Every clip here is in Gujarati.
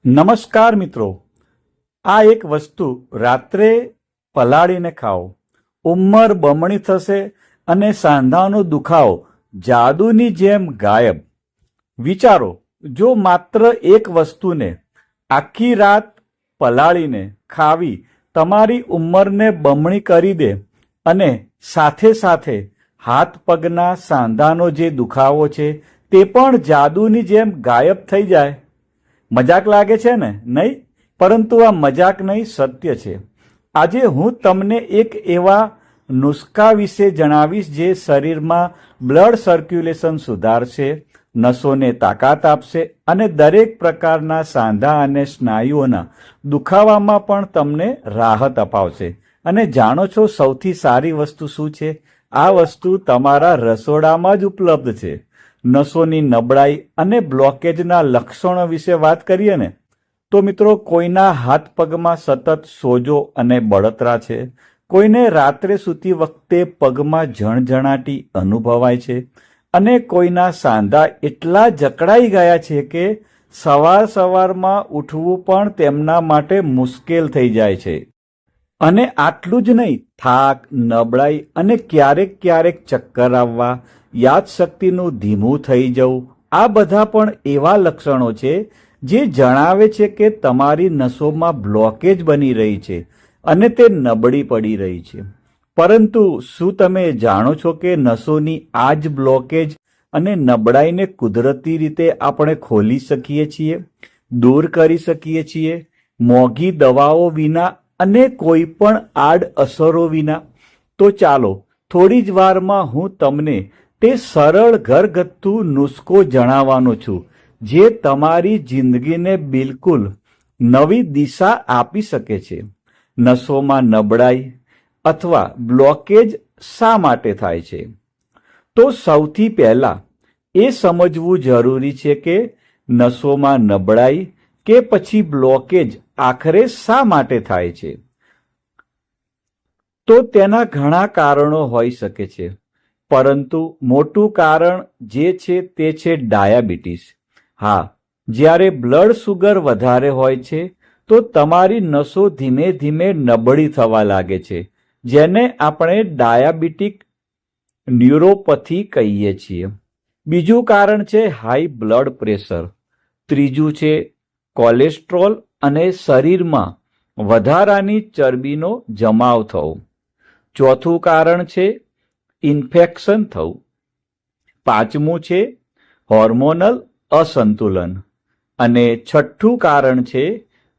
નમસ્કાર મિત્રો, આ એક વસ્તુ રાત્રે પલાળીને ખાઓ, ઉંમર બમણી થશે અને સાંધાનો દુખાવો જાદુની જેમ ગાયબ. વિચારો, જો માત્ર એક વસ્તુને આખી રાત પલાળીને ખાવી તમારી ઉંમરને બમણી કરી દે અને સાથે સાથે હાથ પગના સાંધાનો જે દુખાવો છે તે પણ જાદુની જેમ ગાયબ થઈ જાય. મજાક લાગે છે ને? નહીં, પરંતુ આ મજાક નહીં, સત્ય છે. આજે હું તમને એક એવા નુસ્ખા વિશે જણાવીશ જે શરીરમાં બ્લડ સર્ક્યુલેશન સુધારશે, નસોને તાકાત આપશે અને દરેક પ્રકારના સાંધા અને સ્નાયુઓના દુખાવામાં પણ તમને રાહત અપાવશે. અને જાણો છો સૌથી સારી વસ્તુ શું છે? આ વસ્તુ તમારા રસોડામાં જ ઉપલબ્ધ છે. નસોની નબળાઈ અને બ્લોકેજના લક્ષણો વિશે વાત કરીએ ને તો મિત્રો, કોઈના હાથ પગમાં સતત સોજો અને બળતરા છે, કોઈને રાત્રે સૂતી વખતે પગમાં ઝણઝણાટી અનુભવાય છે અને કોઈના સાંધા એટલા જકડાઈ ગયા છે કે સવારમાં ઉઠવું પણ તેમના માટે મુશ્કેલ થઈ જાય છે. અને આટલું જ નહીં, થાક, નબળાઈ અને ક્યારેક ક્યારેક ચક્કર આવવા, યાદશક્તિનું ધીમું થઈ જવું, આ બધા પણ એવા લક્ષણો છે જે જણાવે છે કે તમારી નસોમાં બ્લોકેજ બની રહી છે અને તે નબળી પડી રહી છે. પરંતુ શું તમે જાણો છો કે નસોની આ જ બ્લોકેજ અને નબળાઈને કુદરતી રીતે આપણે ખોલી શકીએ છીએ, દૂર કરી શકીએ છીએ, મોંઘી દવાઓ વિના અને કોઈ પણ આડઅસરો વિના? તો ચાલો થોડી જ વારમાં હું તમને તે સરળ ઘરગથ્થુ નુસ્ખો જણાવવાનો છું જે તમારી જિંદગીને બિલકુલ નવી દિશા આપી શકે છે. નસોમાં નબળાઈ અથવા બ્લોકેજ શા માટે થાય છે? તો સૌથી પહેલા એ સમજવું જરૂરી છે કે નસોમાં નબળાઈ કે પછી બ્લોકેજ આખરે શા માટે થાય છે. તો તેના ઘણા કારણો હોઈ શકે છે, પરંતુ મોટું કારણ જે છે તે છે ડાયાબિટીસ. હા, જ્યારે બ્લડ સુગર વધારે હોય છે તો તમારી નસો ધીમે ધીમે નબળી થવા લાગે છે, જેને આપણે ડાયાબિટીક ન્યુરોપથી કહીએ છીએ. બીજું કારણ છે હાઈ બ્લડ પ્રેશર. ત્રીજું છે કોલેસ્ટ્રોલ અને શરીરમાં વધારાની ચરબીનો જમાવ થવો. ચોથું કારણ છે ઇન્ફેક્શન થવું. પાંચમું છે હોર્મોનલ અસંતુલન. અને છઠ્ઠું કારણ છે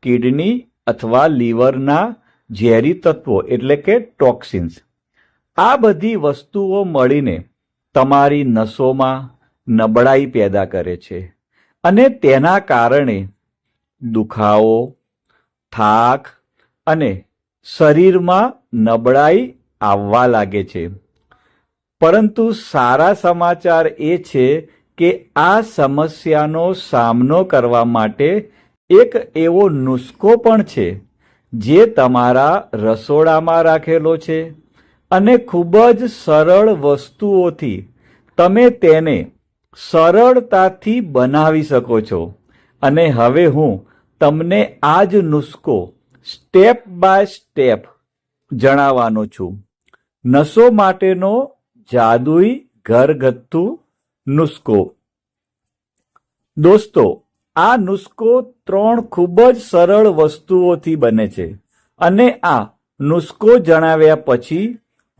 કિડની અથવા લીવરના ઝેરી તત્વો એટલે કે ટોક્સિન્સ. આ બધી વસ્તુઓ મળીને તમારી નસોમાં નબળાઈ પેદા કરે છે અને તેના કારણે દુખાવો, થાક અને શરીરમાં નબળાઈ આવવા લાગે છે. પરંતુ સારા સમાચાર એ છે કે આ સમસ્યાનો સામનો કરવા માટે એક એવો નુસ્ખો પણ છે જે તમારા રસોડામાં રાખેલો છે અને ખૂબ જ સરળ વસ્તુઓથી તમે તેને સરળતાથી બનાવી શકો છો. અને હવે હું તમને આ જ નુસ્ખો સ્ટેપ બાય સ્ટેપ જણાવવાનો છું. નસો માટેનો જાદુઈ ઘરગથ્થુ નુસ્ખો. દોસ્તો, આ નુસ્ખો 3 ખૂબ જ સરળ વસ્તુઓથી બને છે અને આ નુસ્ખો જણાવ્યા પછી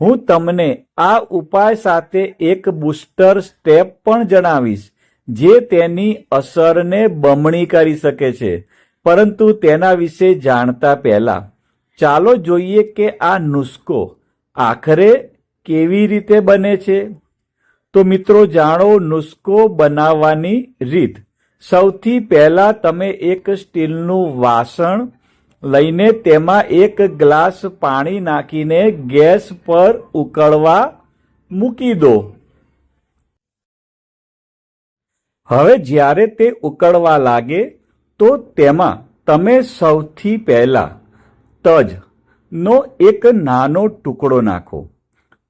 હું તમને આ ઉપાય સાથે એક બૂસ્ટર સ્ટેપ પણ જણાવીશ જે તેની અસરને બમણી કરી શકે છે. પરંતુ તેના વિશે જાણતા પહેલા ચાલો જોઈએ કે આ નુસ્ખો આખરે કેવી રીતે બને છે. તો મિત્રો જાણો નુસ્ખો બનાવવાની રીત. સૌથી પહેલા તમે એક સ્ટીલનું વાસણ લઈને તેમાં 1 ગ્લાસ પાણી નાખીને ગેસ પર ઉકળવા મૂકી દો. હવે જ્યારે તે ઉકળવા લાગે તો તેમાં તમે સૌથી પહેલા તજનો એક નાનો ટુકડો નાખો,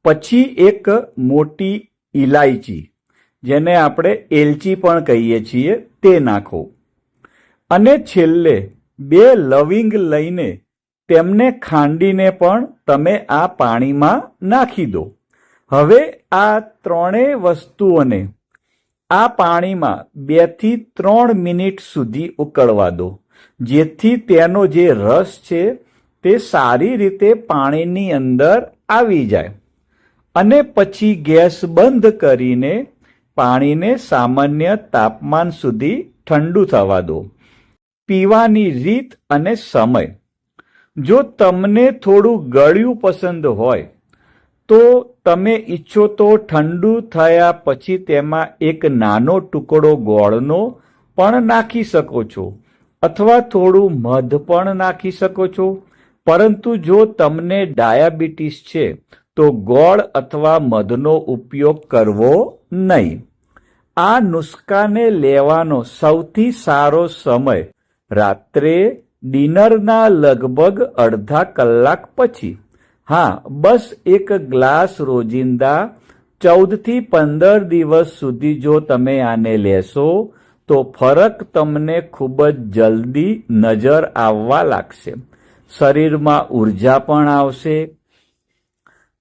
પછી એક મોટી ઇલાયચી, જેને આપણે એલચી પણ કહીએ છીએ, તે નાખો અને છેલ્લે 2 લવિંગ લઈને તેમને ખાંડીને પણ તમે આ પાણીમાં નાખી દો. હવે આ ત્રણેય વસ્તુઓને આ પાણીમાં 2 થી 3 મિનિટ સુધી ઉકળવા દો, જેથી તેનો જે રસ છે તે સારી રીતે પાણીની અંદર આવી જાય. અને પછી ગેસ બંધ કરીને પાણીને સામાન્ય તાપમાન સુધી ઠંડુ થવા દો. પીવાની રીત અને સમય: જો તમને થોડું ગળ્યું પસંદ હોય તો તમે ઈચ્છો તો ઠંડુ થયા પછી તેમાં એક નાનો ટુકડો ગોળનો પણ નાખી શકો છો, અથવા થોડું મધ પણ નાખી શકો છો. પરંતુ જો તમને ડાયાબિટીસ છે તો ગોળ અથવા મધનો ઉપયોગ કરવો નહીં. આ નુસ્ખાને લેવાનો સૌથી સારો સમય રાત્રે ડિનરના લગભગ અડધા કલાક પછી. હા, બસ એક ગ્લાસ રોજિંદા 14 થી 15 દિવસ સુધી જો તમે આને લેશો તો ફરક તમને ખૂબ જ જલ્દી નજર આવવા લાગશે. શરીરમાં ઉર્જા પણ આવશે,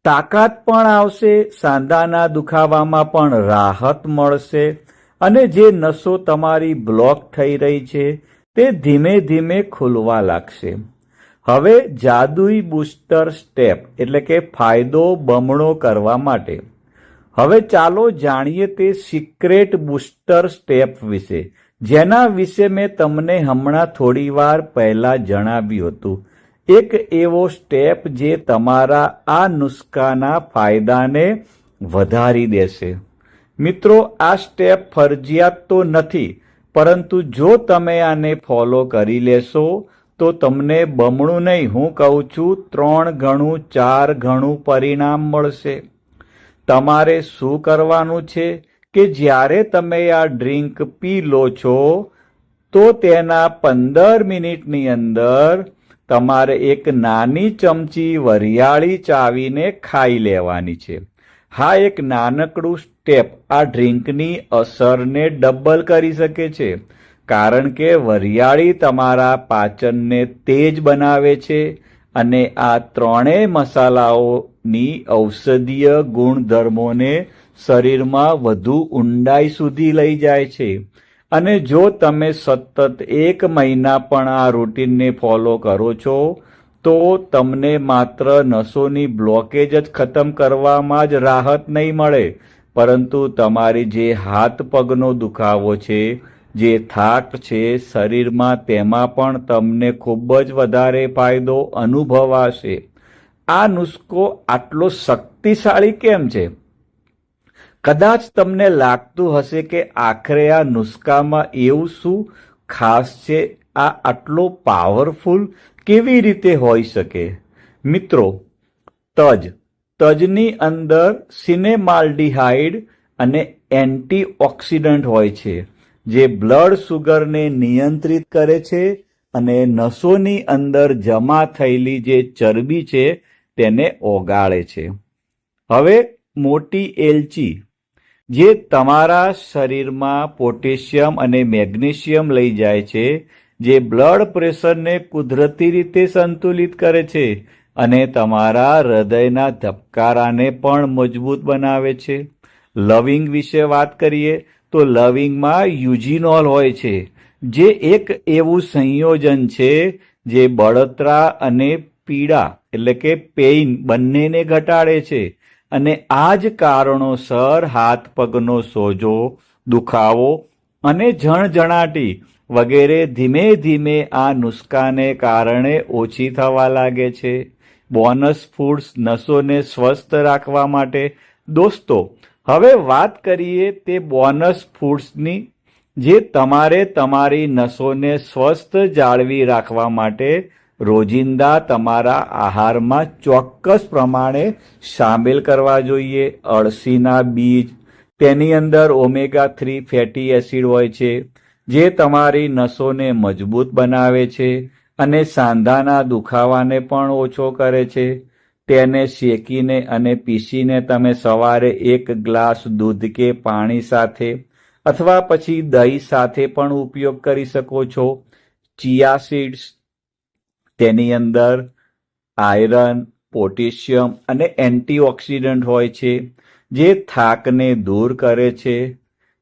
તાકાત પણ આવશે, સાંધાના દુખાવામાં પણ રાહત મળશે, અને જે નસો તમારી બ્લોક થઈ રહી છે તે ધીમે ધીમે ખુલવા લાગશે. હવે જાદુઈ બૂસ્ટર સ્ટેપ એટલે કે ફાયદો બમણો કરવા માટે. હવે ચાલો જાણીએ તે સિક્રેટ બૂસ્ટર સ્ટેપ વિશે, જેના વિશે મેં તમને હમણાં થોડી વાર પહેલા જણાવ્યું હતું. એક એવો સ્ટેપ જે તમારા આ નુસ્ખાના ફાયદાને વધારી દેશે. મિત્રો, આ સ્ટેપ ફરજિયાત તો નથી, પરંતુ જો તમે આને ફોલો કરી લેશો તો તમને બમણું નહીં, હું કહું છું 3 ગણું 4 ગણું પરિણામ મળશે. તમારે શું કરવાનું છે કે જ્યારે તમે આ ડ્રિંક પી લો છો તો તેના 15 મિનિટની અંદર તમારે એક નાની ચમચી વરિયાળી ચાવીને ખાઈ લેવાની છે. હા, એક નાનકડું સ્ટેપ આ ડ્રિંકની અસરને ડબલ કરી શકે છે, કારણ કે વરિયાળી તમારા પાચનને તેજ બનાવે છે અને આ ત્રણેય મસાલાઓની ઔષધીય ગુણધર્મોને શરીરમાં વધુ ઊંડાઈ સુધી લઈ જાય છે. અને જો તમે સતત 1 મહિના પણ આ રૂટીનને ફોલો કરો છો તો તમને માત્ર નસોની બ્લોકેજ જ ખતમ કરવામાં જ રાહત નહીં મળે, પરંતુ તમારી જે હાથ પગનો દુખાવો છે, જે થાક છે શરીરમાં, તેમાં પણ તમને ખૂબ જ વધારે ફાયદો અનુભવાશે. આ નુસ્ખો આટલો શક્તિશાળી કેમ છે? કદાચ તમને લાગતું હશે કે આખરે આ નુસ્ખામાં એવું શું ખાસ છે, આ આટલો પાવરફુલ કેવી રીતે હોઈ શકે? મિત્રો, તજની અંદર સિનેમાલ્ડિહાઇડ અને એન્ટીઓક્સિડન્ટ હોય છે, જે બ્લડ સુગરને નિયંત્રિત કરે છે અને નસોની અંદર જમા થયેલી જે ચરબી છે તેને ઓગાળે છે. હવે મોટી એલચી, જે તમારા શરીરમાં પોટેશિયમ અને મેગ્નેશિયમ લઈ જાય છે, જે બ્લડ પ્રેશરને કુદરતી રીતે સંતુલિત કરે છે અને તમારા હૃદયના ધબકારાને પણ મજબૂત બનાવે છે. લવિંગ વિશે વાત કરીએ તો લવિંગમાં યુજીનોલ હોય છે, જે એક એવું સંયોજન છે જે બળતરા અને પીડા એટલે કે પેઇન બંનેને ઘટાડે છે. અને આ જ કારણોસર હાથ પગનો સોજો, દુખાવો અને ઝણઝણાટી વગેરે ધીમે ધીમે આ નુસ્ખાને કારણે ઓછી થવા લાગે છે. બોનસ ફૂડ્સ નસોને સ્વસ્થ રાખવા માટે. દોસ્તો, હવે વાત કરીએ તે બોનસ ફૂડ્સની, જે તમારે તમારી નસોને સ્વસ્થ જાળવી રાખવા માટે રોજિંદા તમારા આહારમાં ચોક્કસ પ્રમાણે સામેલ કરવા જોઈએ. અળસીના બીજ, તેની અંદર ઓમેગા 3 ફેટી એસિડ હોય છે, જે તમારી નસોને મજબૂત બનાવે છે અને સાંધાના દુખાવાને પણ ઓછો કરે છે. તેને શેકીને અને પીસીને તમે સવારે 1 ગ્લાસ દૂધ કે પાણી સાથે અથવા પછી દહીં સાથે પણ ઉપયોગ કરી શકો છો. ચિયા સીડ્સ, તેની અંદર આયરન, પોટેશિયમ અને એન્ટીઓક્સિડન્ટ હોય છે, જે થાકને દૂર કરે છે,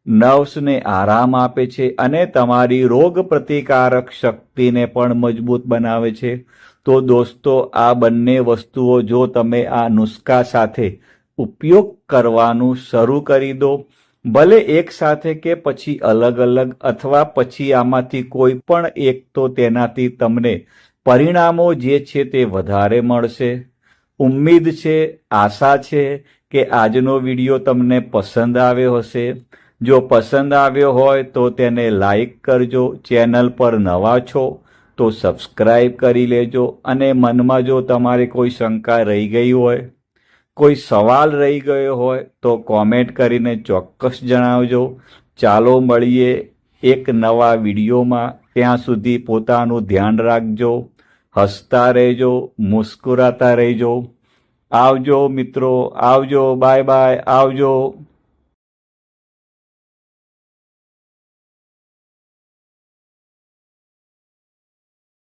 નર્વ્સને આરામ આપે છે અને તમારી રોગ પ્રતિકારક શક્તિને પણ મજબૂત બનાવે છે. તો દોસ્તો, આ બંને વસ્તુઓ જો તમે આ નુસ્ખા સાથે ઉપયોગ કરવાનું શરૂ કરી દો, ભલે એક સાથે કે પછી અલગ અલગ, અથવા પછી આમાંથી કોઈ પણ એક, તો તેનાથી તમને પરિણામો જે છે તે વધારે મળશે. ઉમ્મીદ છે, આશા છે કે આજનો વિડીયો તમને પસંદ આવ્યો હશે. જો પસંદ આવ્યો હોય તો તેને લાઈક કરજો. ચેનલ પર નવા છો તો સબસ્ક્રાઈબ કરી લેજો. અને મનમાં જો તમારે કોઈ શંકા રહી ગઈ હોય, કોઈ સવાલ રહી ગયો હોય તો કોમેન્ટ કરીને ચોક્કસ જણાવજો. ચાલો મળીએ એક નવા વિડીયોમાં. ત્યાં સુધી પોતાનું ધ્યાન રાખજો, હસતા રહેજો, મુસ્કુરાતા રહેજો. આવજો મિત્રો, આવજો, બાય બાય, આવજો.